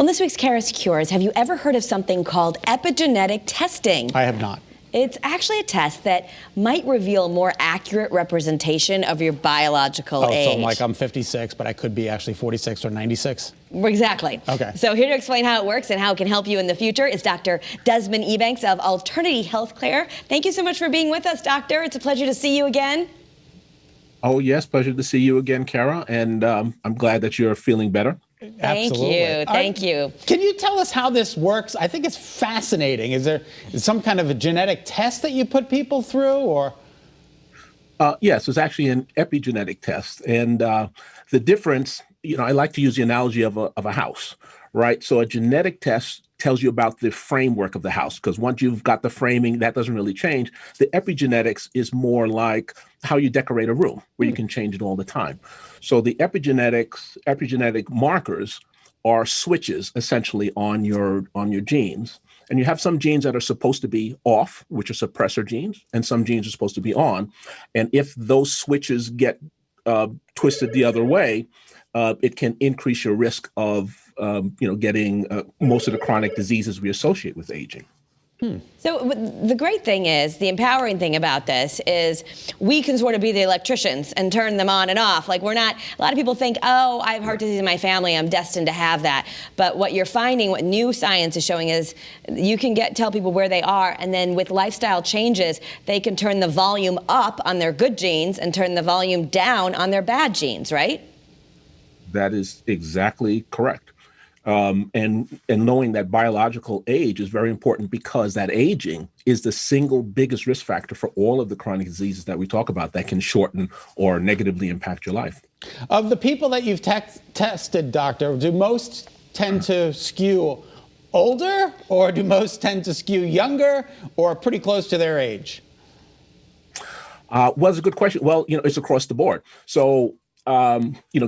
Well, in this week's Kara's Cures, have you ever heard of something called epigenetic testing? I have not. It's actually a test that might reveal more accurate representation of your biological age. So I'm 56, but I could be actually 46 or 96? Exactly. Okay. So here to explain how it works and how it can help you in the future is Dr. Desmond Ebanks of Alternity Healthcare. Thank you so much for being with us, Doctor. It's a pleasure to see you again. Oh, yes. Pleasure to see you again, Kara. And I'm glad that you're feeling better. Absolutely. Thank you. Can you tell us how this works? I think it's fascinating. Is there some kind of a genetic test that you put people through, or? Yes, it's actually an epigenetic test. And the difference, I like to use the analogy of a house, right? So a genetic test tells you about the framework of the house, because once you've got the framing, that doesn't really change. The epigenetics is more like how you decorate a room, where you can change it all the time. So the epigenetic markers are switches essentially on your genes. And you have some genes that are supposed to be off, which are suppressor genes, and some genes are supposed to be on. And if those switches get twisted the other way, it can increase your risk of getting most of the chronic diseases we associate with aging. So the great thing is, the empowering thing about this is we can sort of be the electricians and turn them on and off. Like, we're not, a lot of people think, oh, I have heart disease in my family, I'm destined to have that. But what you're finding, what new science is showing, is you can tell people where they are, and then with lifestyle changes, they can turn the volume up on their good genes and turn the volume down on their bad genes, right? That is exactly correct. And knowing that biological age is very important, because that aging is the single biggest risk factor for all of the chronic diseases that we talk about that can shorten or negatively impact your life. Of the people that you've tested, doctor, do most tend to skew older, or do most tend to skew younger, or pretty close to their age? Well, it's a good question. Well, it's across the board. So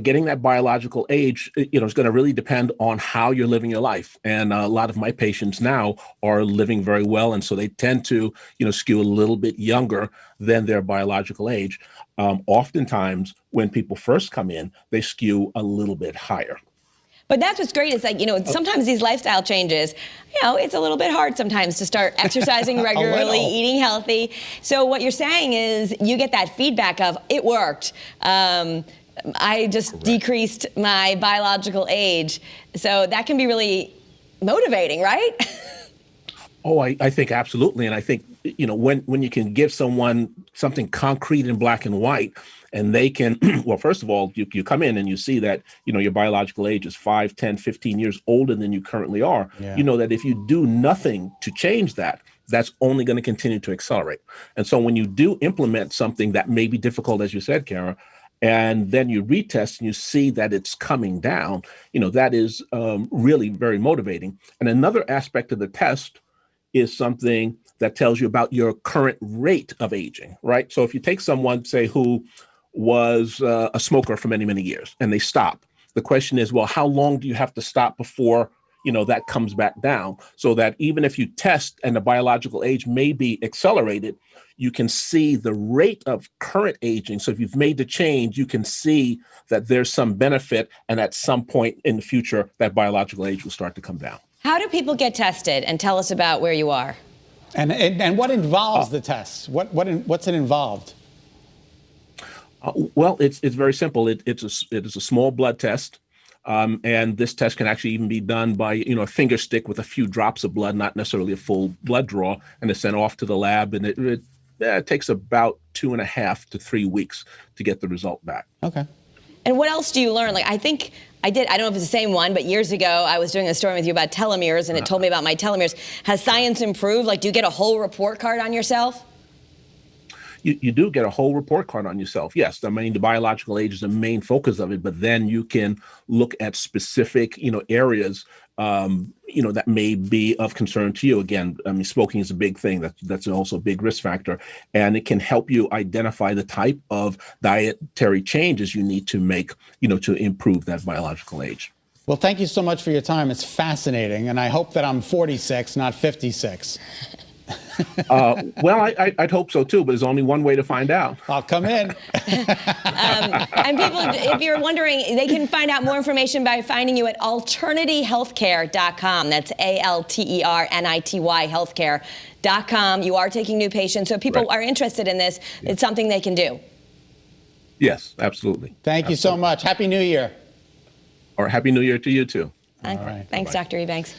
getting that biological age, is going to really depend on how you're living your life. And a lot of my patients now are living very well. And so they tend to, skew a little bit younger than their biological age. Oftentimes, when people first come in, they skew a little bit higher. But that's what's great is, like, sometimes these lifestyle changes, it's a little bit hard sometimes to start exercising regularly, eating healthy. So what you're saying is you get that feedback of, it worked. I just decreased my biological age. So that can be really motivating, right? Oh, I think absolutely. And I think, when you can give someone something concrete in black and white, and they can, well, first of all, you come in and you see that, your biological age is 5, 10, 15 years older than you currently are. Yeah. You know that if you do nothing to change that, that's only going to continue to accelerate. And so when you do implement something that may be difficult, as you said, Kara, and then you retest and you see that it's coming down, that is really very motivating. And another aspect of the test is something that tells you about your current rate of aging, right? So if you take someone, say, who was a smoker for many, many years, and they stop, the question is, well, how long do you have to stop before that comes back down? So that even if you test and the biological age may be accelerated, you can see the rate of current aging. So if you've made the change, you can see that there's some benefit, and at some point in the future, that biological age will start to come down. How do people get tested? And tell us about where you are. And what involves the tests? What's it involved? Well, it's very simple. It is a small blood test. And this test can actually even be done by, a finger stick with a few drops of blood, not necessarily a full blood draw, and it's sent off to the lab. And it takes about 2.5 to 3 weeks to get the result back. Okay. And what else do you learn? Like, I think I don't know if it's the same one, but years ago, I was doing a story with you about telomeres, and it told me about my telomeres. Has science improved? Like, do you get a whole report card on yourself? You do get a whole report card on yourself. Yes, I mean, the biological age is the main focus of it, but then you can look at specific, areas, that may be of concern to you. Again, I mean, smoking is a big thing. That's also a big risk factor, and it can help you identify the type of dietary changes you need to make, to improve that biological age. Well, thank you so much for your time. It's fascinating, and I hope that I'm 46, not 56. Well, I'd hope so too, but there's only one way to find out. I'll come in. And people, if you're wondering, they can find out more information by finding you at alternityhealthcare.com. That's ALTERNITY healthcare.com. You are taking new patients, so if people are interested in this, it's something they can do. Yes, absolutely. Thank you so much. Happy New Year. Or Happy New Year to you too. All right. Thanks, Dr. Ebanks.